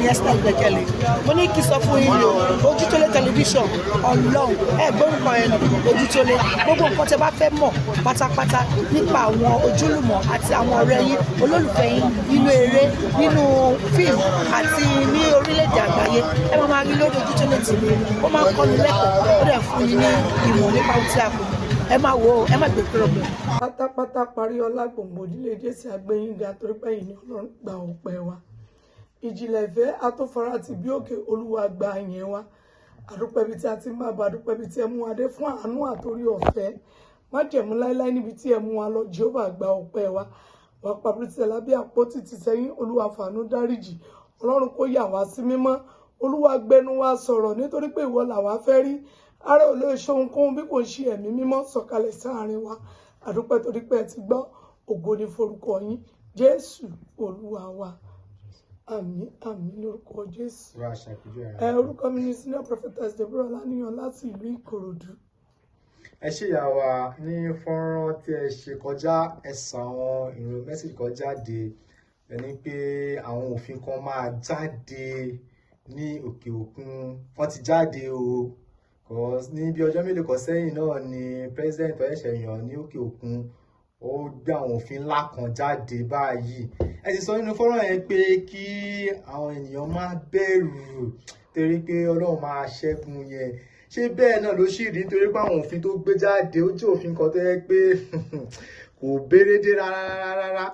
Esther Ìgbẹ́kẹ̀lé mo ní kí sọ fún yín o Ojútólé tẹlifíṣàn Ọlọ́run gbórúkọ ẹ̀ Ojútólé gbogbo nǹkan tẹ́ bá fẹ́ mọ̀ pátápátá nípa àwọn ojúlùmọ̀ àti àwọn ọ̀rẹ́ yín olólùfẹ́ yín nínú eré nínú fíìmù àti ní orílẹ̀-èdè àgbáyé ẹ máa rí lórí Ojútólé TV ó máa ń kọ́ni lẹ́kọ̀ọ́ ó dẹ̀ fún yín ní ìmọ̀ nípa ohun tí a kò ẹ máa wo ẹ má gbé problem. pátápátá parí ọlá gbòǹgbò ìdílé jésì àgbẹ̀yìnga torí pé yìí ni Ọlọ́run gba ọpẹ́ wa ìjìnlẹ̀ ìfẹ́ atófara ti bí òkè Olúwa gba yẹn wa àdúpẹ́ ibi tí a ti máa bá àdúpẹ́ ibi tí ẹ mú wa dé fún àánú àtòrí ọ̀fẹ́ má jẹ̀mú láéláé níbi tí ẹ mú wa lọ Jehovah gba ọpẹ́ wa wà pàbí tí ẹ lábẹ́ àpótí ti sẹ́yìn Olúwa fàánú dáríjì Ọlọ́run kó yà wá sí mímọ́ Olúwa gbẹnu wa sọ̀rọ̀ nítorí pé ìwọ làwa fẹ́ rí ara ò lè ṣe ohunkóhun bí kò ṣe ẹ̀mí mímọ́ sọ̀kalẹ̀ sáàrin wa àdúpẹ́ torí pé ẹ ti gbọ́ ògo ní forúkọ yín Jésù Olúwa wa àmín àmín lórúkọ Jésù. Orúkọ mi ni Senior Prophetess Deborah Olaniyan láti ìlú Ìkòròdú. Ẹ ṣe ìyá wa ní fọ́nrán tí ẹ ṣe kọjá ẹ̀sán àwọn ìròyìn mẹ́sàgì kan jáde ẹni pé àwọn òfin kan máa jáde ní òkè òkun wọ́n ti jáde o ní bí ọjọ́ mélòó kan sẹ́yìn náà ni president ọ̀yẹ́sẹ̀ yàn ní òkè òkun ó gbé àwọn òfin ńlá kan jáde báyìí ẹ ti sọ nínú fọ́nrán yẹn pé kí àwọn ènìyàn má bẹ̀rù torí pé Ọlọ́run máa ṣẹ́gun yẹn ṣé bẹ́ẹ̀ náà ló sì rí nítorí pé àwọn òfin tó gbé jáde ó jẹ́ òfin kan tó yẹ pé kò bérédé rárá.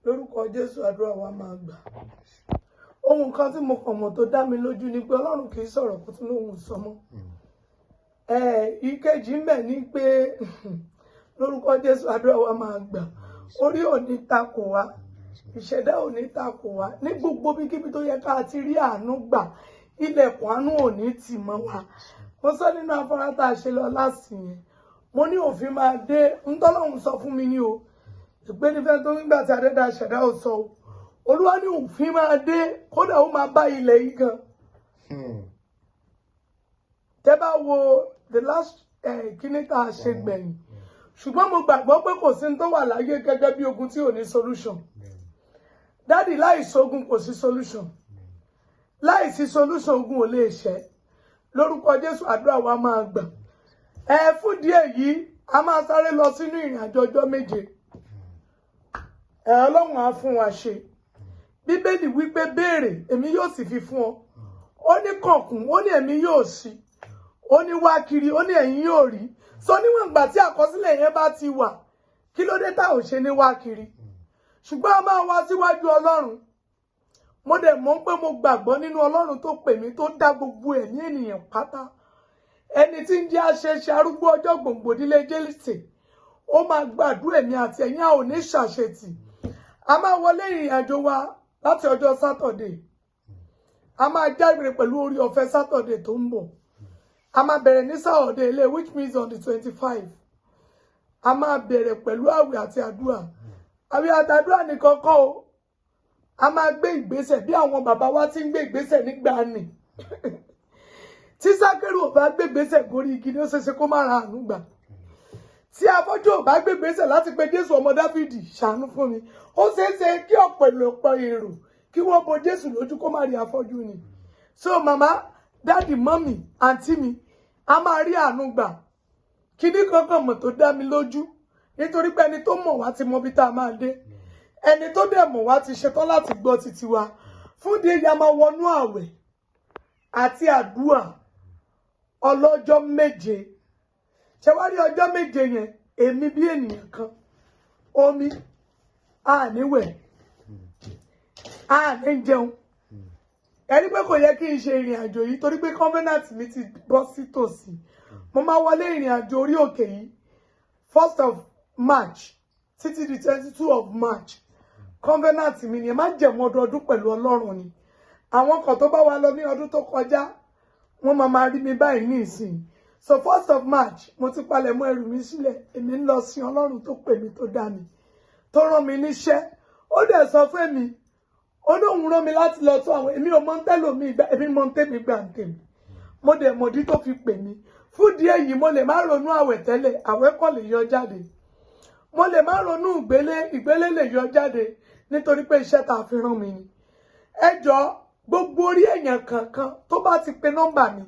lórúkọ Jésù àdúrà wa máa gbà ohun kan tí mo kàn mọ̀ tó dá mi lójú ni pé Ọlọ́run kì í sọ̀rọ̀ kó tún lóhùn sọmọ ìkejì ń bẹ ní pé lórúkọ Jésù àdúrà wa máa gbà orí ò ní takò wá ìṣẹ̀dá ò ní takò wá ní gbogbo bíkíbi tó yẹ ká ti rí àánú gbà ilẹ̀kùn àánú ò ní tì mọ́ wa mo sọ nínú afárá tá a ṣe lọ láti yẹn mo ní òfin máa dé ntọ́lọ́hún sọ fún mi ní o ìgbénifẹ́ tó nígbà tí adẹ́dá ṣẹ̀dá ò sọ o Olúwa ní òfin máa dé kódà ó máa bá ilẹ̀ yìí gan. Tẹ́ bá wo the last kíní tá a ṣe gbẹ̀yìn ṣùgbọ́n mo gbàgbọ́ pé kò sí tó wà láyé gẹ́gẹ́ bí ogun tí ò ní solution. Dádì láìsí ogun kò sí solution. Láìsí solution ogun ò lè ṣẹ. Lórúkọ Jésù àdúrà wa máa gbà. Fún díẹ̀ yìí a máa sáré lọ sínú ìrìn àjò ọjọ́ 7. Ọlọ́run á fún wa ṣe. Bíbélì wípé béèrè èmi yóò sì fi fún ọ ó ní kànkùn ó ní èmi yóò ṣí ó ní wá kiri ó ní ẹ̀yin yóò rí so níwọ̀n ìgbà tí àkọsílẹ̀ yẹn bá ti wà kí ló dé tá ò ṣe ní wá kiri ṣùgbọ́n a máa wá síwájú Ọlọ́run mo dẹ̀ mọ̀ pé mo gbàgbọ́ nínú Ọlọ́run tó pè mí tó dá gbogbo ẹ̀mí ènìyàn pátá ẹni tí ń jẹ́ àṣeṣe arúgbó ọjọ́ gbòǹgbòdílé jẹ́lìsì ó máa gbàdúrà èmi àti ẹ̀yin a ò ní ṣàṣetì a máa wọlé ìrìn àjò wa láti ọjọ́ Saturday a máa jáde pẹ̀lú orí ọ̀fẹ́ Saturday tó ń bọ̀ a máa bẹ̀rẹ̀ ní Saturday ilé which means on the 25 a máa bẹ̀rẹ̀ pẹ̀lú àwẹ̀ àti àdúrà àwẹ̀ àti àdúrà nìkan kọ́ o a máa gbé ìgbésẹ̀ bí àwọn bàbá wa ti ń gbé ìgbésẹ̀ nígbà nì tí Sákérù ò bá gbé ìgbésẹ̀ gorí igi ní ó ṣeéṣe kó má ra àánú gbà tí afọ́jú ò bá gbé ìgbésẹ̀ láti pe Jésù ọmọ Dáfídì ṣàánú fún mi ó ṣeéṣe kí ọ̀pọ̀lọpọ̀ èrò kí wọ́n bo Jésù lójú kó má rí afọ́jú ni so màmá dáàdì mọ́mì àǹtí mi a máa rí àánú gbà kíní kankan mọ̀ tó dá mi lójú nítorí pé ẹni tó mọ̀ wá ti mọ bí tá a máa dé ẹni tó dẹ̀ mọ̀ wá ti ṣetán láti gbọ́ títí wa fún di èyí a máa wọnú àwẹ̀ àti àdúrà ọlọ́jọ́ 7 ṣe wá rí ọjọ́ 7 yẹn èmi bí ènìyàn kan omi àníwẹ̀ àní jẹun ẹni pé kò yẹ kí n ṣe ìrìn àjò yìí torí pé covenant mi ti bọ́ sí tòsí mo máa wọlé ìrìn àjò orí òkè yìí 1st of March títí di 22 of March covenant mi ni ẹ má jẹ̀mú ọdọọdún pẹ̀lú Ọlọ́run ni àwọn kan tó bá wá lọ ní ọdún tó kọjá wọ́n máa rí mi báyìí ní ìsìn so 1st of March mo ti palẹ̀ mọ́ ẹrù mi sílẹ̀ èmi ń lọ sin Ọlọ́run tó pè mí tó dá mi tó rán mi níṣẹ́ ó dẹ̀ sọ fún mi ó lóun rán mi láti lọ tó àwọn èmi ò mọ̀ tẹ́lòmí ìgbà èmi mọ̀ tẹ́mi gbà ń tèmi mo dẹ̀ mọ̀dí tó fi pè mí fún díẹ̀ yìí mo lè má ronú àwẹ̀ tẹ́lẹ̀ àwẹ̀ kọ́ lè yọ jáde mo lè má ronú ìgbélé lè yọ jáde nítorí pé iṣẹ́ tá a fi rán mi ni ẹ jọ̀ọ́ gbogbo orí èèyàn kankan tó bá ti pe nọ́mbà mi,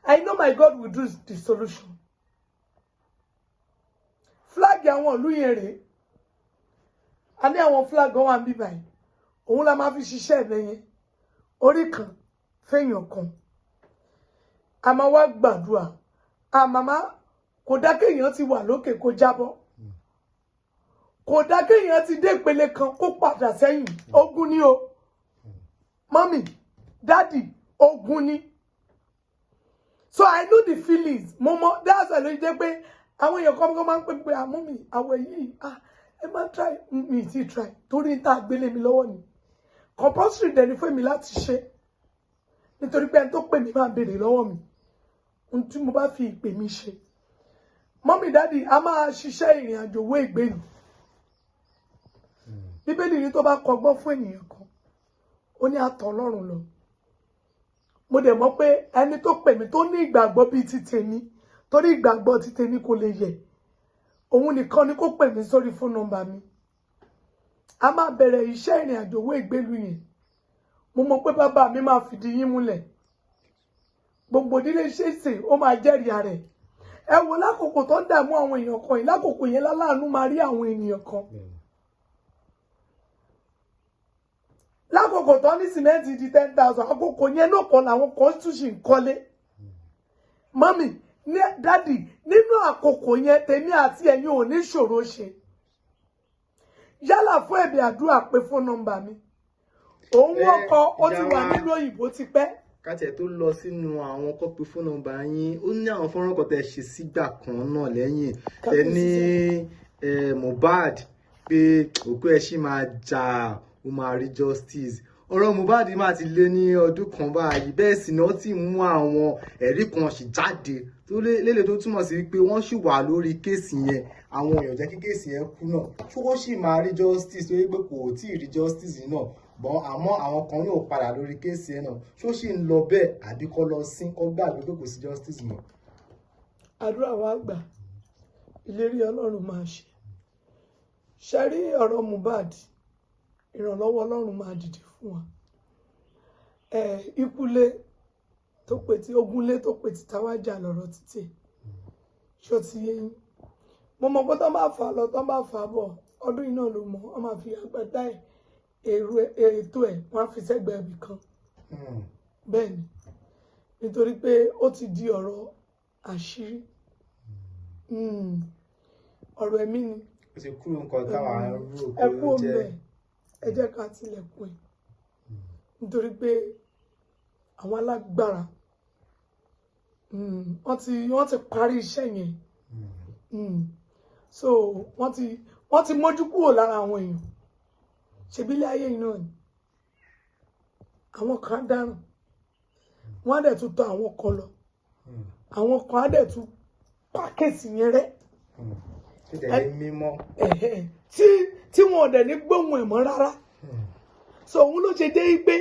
I know my God will do the solution. Flag àwọn ìlú yẹn rèé, a ní àwọn flag wà níbí báyìí, òun la máa fi ṣiṣẹ́ ẹ̀bẹ̀ yẹn, orí kan fẹ́yàn kan. A máa wá gbàdúrà, màmá kò dá kéèyàn ti wà lókè kó jábọ́, kò dá kéèyàn ti dé ìpele kan kó padà sẹ́yìn, ogun ni o. Mommy, daddy, ogun ni. So I know the feelings. Momo, that's why ló jẹ́ pé àwọn èèyàn kan máa ń pè pé mommy, àwẹ̀ yìí, ẹ máa try, mi ti try, torí tá gbélé mi lọ́wọ́ ni. Compulsory dẹ̀ ni fún mi láti ṣe. Nítorí pé ẹni tó pè mí máa béèrè lọ́wọ́ mi. Ohun tí mo bá fi ìpè mi ṣe. Mommy, daddy, a máa ṣiṣẹ́ ìrìn àjò owó ìgbénu. Bíbélì ní tó bá kọ́gbọ́n fún ènìyàn kan, ó ní àtọ̀ Ọlọ́run lọ. Mo dẹ̀ mọ̀ pé ẹni tó pè mí tó ní ìgbàgbọ́ bíi ti tèmi, torí ìgbàgbọ́ ti tèmi kò lè yẹ̀, òun nìkan ni kó pè mí sórí fóònù nọ́mbà mi. A máa bẹ̀rẹ̀ iṣẹ́ ìrìn àjò owó ìgbélu yẹn. Mo mọ̀ pé bàbá mi máa fìdí yín múlẹ̀. Gbogbo ìdílé ṣèṣe ó máa jẹ́rìí ara ẹ̀. Ẹ wo lákòókò tó ń dààmú àwọn èèyàn kan yìí, lákòókò yẹn láláàánú máa rí àwọn ènìyàn kan. Lákòókò tó ní sìmẹ́ǹtì di 10,000, àkókò yẹn náà kan làwọn kan tún ṣì ń kọ́lé. Mọ́mì, dádì, nínú àkókò yẹn tèmi àti ẹ̀yin ò ní ṣòro ṣe. Yálà fún ẹ̀bẹ̀ àdúrà pé fóònù nọ́mbà mi. Òun wọ́kọ̀ ó ti wà nínú òyìnbó ti pẹ́. Káàtẹ̀ tó lọ sínú àwọn kọ́pì fóònù nọ́mbà yín, ó ní àwọn fọ́nrán kan tẹ́ ṣe sígbà kan náà lẹ́yìn. Ẹ ní Mohbad pé òkú ẹ̀ ṣì máa jà, ó máa rí justice. Ọ̀rọ̀ Mohbad máa ti lé ní ọdún kan báyìí, bẹ́ẹ̀ sì náà ti mú àwọn ẹ̀rí kan sì jáde tó lélẹ̀ tó túmọ̀ sí pé wọ́n sì wà lórí kéèsì yẹn, àwọn èèyàn jẹ́ kí kéèsì yẹn kú náà, ṣé wọ́n sì máa rí justice torí pé kò tí ì rí justice náà, bọ́n àmọ́ àwọn kan yóò padà lórí kéèsì yẹn náà, ṣó sì ń lọ bẹ́ẹ̀ àbí kọ́ lọ sí kọ́ gbàgbé pé kò sí justice mọ́. Àdúrà wa gbà, ìlérí Ọlọ́run máa ṣe. Ṣé rí ọ̀rọ̀ Mohbad, ìrànlọ́wọ́ Ọlọ́run máa dìde fún wa. Ikúlé tó pè tí ogúnlé tó pè tí táwájà lọ́rọ̀ títì. Ṣó ti yé yín? Mo mọ̀ pé tó bá fà lọ, tó bá fà bọ̀, ọdún iná ló mọ̀, wọ́n máa fi agbádá ètò ẹ̀, wọ́n á fi sẹ́gbẹ̀ẹ́ ibì kan. Bẹ́ẹ̀ ni, nítorí pé ó ti di ọ̀rọ̀ àṣírí. Ọ̀rọ̀ ẹ̀mí ni. Ó ti kúrò nǹkan táwa rò Ẹ kú pé ó omi jẹ́. ẹ̀, ẹ jẹ́ ká tilẹ̀kùn ẹ̀. Nítorí pé àwọn alágbára wọ́n ti parí iṣẹ́ yẹn. So wọ́n ti mójú kúrò lára àwọn èèyàn. Ṣebí ilé ayé yìí náà ni. Àwọn kan dáràn, wọ́n á dẹ̀ tún tọ̀ àwọn kan lọ. Àwọn kan á dẹ̀ tún pàkíyèsí yẹn rẹ́. Mímọ́. Tí wọn ò dẹ̀ ní gbóhùn ẹ̀ mọ́ rárá. So òun ló ṣe dé pé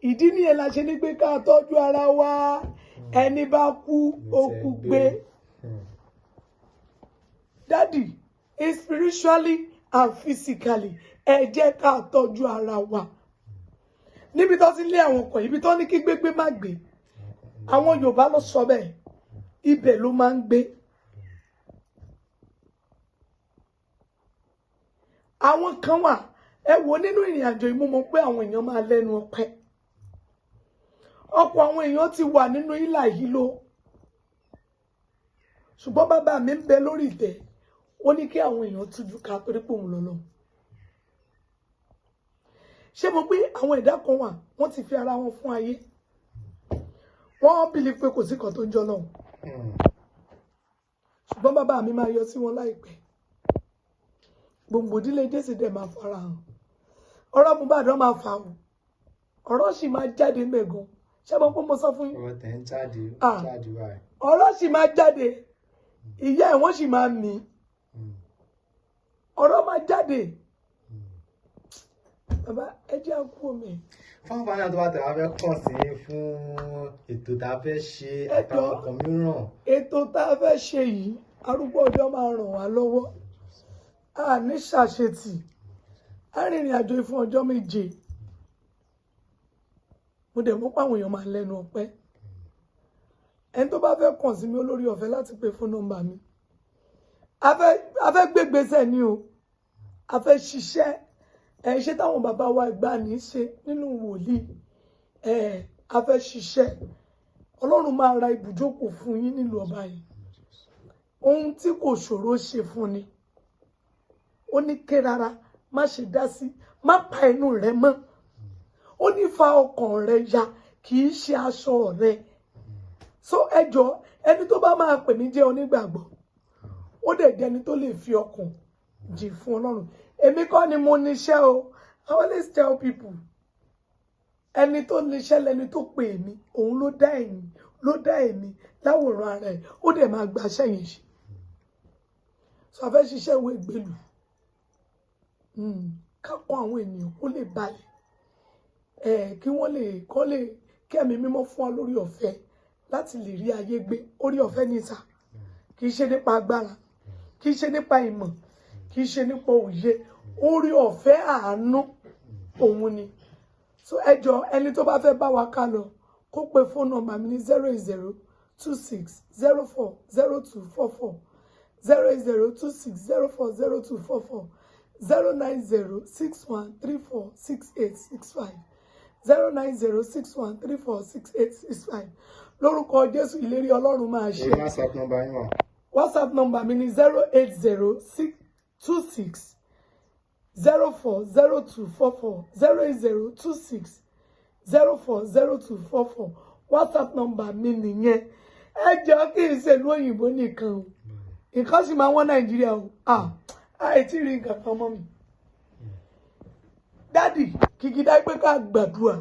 ìdí nìyẹn la ṣe ní pé ká tọ́jú ara wa, ẹni bá kú ó kú gbé. Daddy, spiritually and physically, ẹ jẹ́ ká tọ́jú ara wa. Níbi tó ti lé àwọn kan, ibi tó ní kí gbégbé má gbé, àwọn Yorùbá ló sọ bẹ́ẹ̀, ibẹ̀ ló máa ń gbé. Àwọn kan wà, ẹ wo nínú ìrìn àjò yìí, mo mọ̀ pé àwọn èèyàn máa lẹ́nu ọpẹ́. Ọ̀pọ̀ àwọn èèyàn ti wà nínú ìlà yìí ló. Ṣùgbọ́n bàbá mi ń bẹ lórí ìtẹ́, ó ní kí àwọn èèyàn tújú ká torí pé òun lọ́lọ́. Ṣé mo pé àwọn ẹ̀dá kan wà, wọ́n ti fi ara wọn fún ayé. Wọ́n bìlí pé kò sí kan tó ń jọ lọ́hùn. Ṣùgbọ́n bàbá mi máa yọ sí wọn láìpẹ́. Gbòǹgbò ìdílé Jésù dẹ̀ máa fara hàn. Ọ̀rọ̀ Mohbad máa fà ó. Ọ̀rọ̀ sì máa jáde mẹ́gan. Ṣé mo pé mo sọ fún yín? Ọ̀rọ̀ tẹ̀ ń jáde báyìí. Ọ̀rọ̀ sì máa jáde. Ìyá ẹ̀ wọ́n sì máa mì. Ọ̀rọ̀ máa jáde. Bàbá ẹ jẹ́ àkú omi. Fún àǹfààní àti wàá tẹ̀wá fẹ́ kàn sí fún ètò tá a fẹ́ ṣe àtàwọn ọkọ̀ mìíràn. Ètò tá a fẹ́ ṣe yìí, arúgbó ọjọ́ máa ràn wá lọ́wọ́. A ní ṣàṣetì. A rìnrìn àjò fún ọjọ́ 7. mo dẹ̀ mọ̀ pé àwọn èèyàn máa lẹ́nu ọpẹ́ ẹni tó bá fẹ́ kàn sí mi olórí ọ̀fẹ́ láti pe fún nọ́mbà mi a fẹ́ gbégbèsè ni o a fẹ́ ṣiṣẹ́ iṣẹ́ táwọn bàbá wa ìgbà ní ṣe nínú wòlíì a fẹ́ ṣiṣẹ́ Ọlọ́run máa ra ibùjókòó fún yín nílùú ọba yìí ohun tí kò ṣòro ṣe fún ni ó ní ké rárá má ṣe dá sí má pa ẹnu rẹ mọ́ ó ní fa ọkàn rẹ ya kì í ṣe aṣọ rẹ so ẹjọ ẹni tó bá máa pè mí jẹ́ onígbàgbọ́ ó dẹ̀ jẹ́ ẹni tó lè fi ọkàn jì fún Ọlọ́run èmi kọ́ ni mo níṣẹ́ o I always tell people ẹni tó níṣẹ́ lẹni tó pè mí òun ló dá èmi láwòrán ara ẹ̀ ó dẹ̀ máa gba iṣẹ́ yẹn ṣe so a fẹ́ ṣiṣẹ́ ìwé ìgbèlú ká kọ́ àwọn ènìyàn kó lè balẹ̀ kí wọ́n lè kí ẹ̀mí mímọ́ fún wa lórí ọ̀fẹ́ láti lè rí ayé gbé orí ọ̀fẹ́ níta kì í ṣe nípa agbára kì í ṣe nípa ìmọ̀ kì í ṣe nípa òye orí ọ̀fẹ́ àánú òun ni so ẹjọ ẹni tó bá fẹ́ bá wa ká lọ kó pe fóònù nọ́mbà mi ní 08026040244 08026040244 09061346865 09061346865 lórúkọ Jésù ìlérí Ọlọ́run máa ṣe. WhatsApp number mi ni 08026040244 08026040244 WhatsApp number mi nìyẹn ẹ jọ̀ọ́ kí n ṣe ìlú òyìnbó nìkan o nǹkan sì máa wọ́n Nàìjíríà o àìtí rí nǹkan kan mọ́ mi dádì kìkìdá pé ká gbàdúrà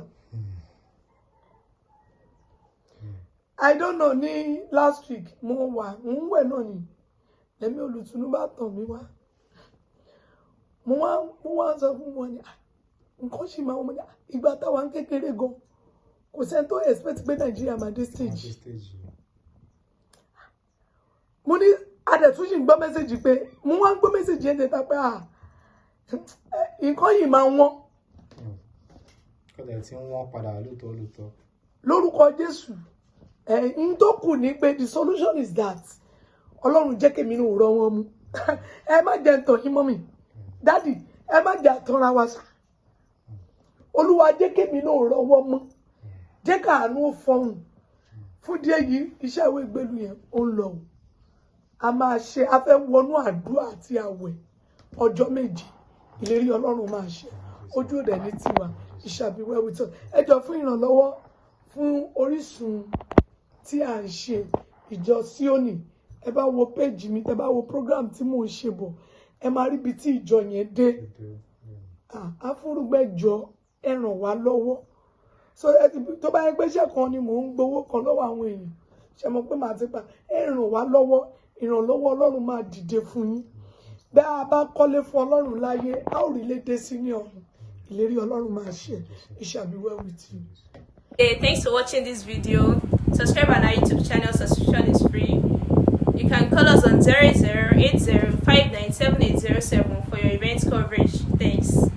I don't know ní last week mo wà ń wẹ̀ náà ni lẹ́mí olùtúnú bá tàn mí wá mo wá sọ fún wọn ni nǹkan sì máa wọ́n ní ìgbà táwa ń kékeré gan kò sẹ́ni tó expect pé Nàìjíríà máa dé stage mo ní adẹ̀tún sì ń gbọ́ mẹ́sẹ̀jì pé mo wá ń gbọ́ mẹ́sẹ̀jì ẹ̀ níta pé nǹkan yìí máa wọ́n. kọ́dà tí wọ́n padà lóòótọ́. lórúkọ Jésù n tó kù ní pé the solution is that Ọlọ́run jẹ́ kémi ní òrọ̀ wọn mú ẹ má jẹ́ ntọ́ yín mọ́ mi dádì ẹ má jẹ́ àtọ́ra wa sá Olúwa jẹ́ kémi ní òrọ̀ wọn mú jẹ́ káàánú fọhùn fún díẹ̀ yìí iṣẹ́ ìwé ìgbélu yẹn ó ń lọ a máa ṣe a fẹ́ wọnú àdúrà àti àwẹ̀ ọjọ́ méje ìlérí Ọlọ́run máa ṣe ojú òde ní tiwa ìṣàbíwẹ́ wìtọ́ ẹjọ́ fún ìrànlọ́wọ́ fún Orísun tí à ń ṣe ìjọ Síónì ẹ bá wo péjì mi ẹ bá wo program tí mò ń ṣe bọ̀ ẹ máa rí ibi tí ìjọ yẹn dé afúrúgbẹ́jọ ẹ ràn wá lọ́wọ́ so tó bá yẹ pé iṣẹ́ kan ni mò ń gbowó kan lọ́wọ́ àwọn èèyàn ṣe mọ̀ pé màá ti pa ẹ ràn wá lọ́wọ́ ìrànlọ́wọ́ Ọlọ́run máa dìde fún yín bí a bá kọ́lé fún Ọlọ́run láyé a ò rí lédè sí ní ọ̀run ìlérí Ọlọ́run máa ṣe. It shall be well with you. Hey, thanks for watching this video. Subscribe on our YouTube channel. Subscription is free. You can call us on 0080597807 for your event coverage. Thanks.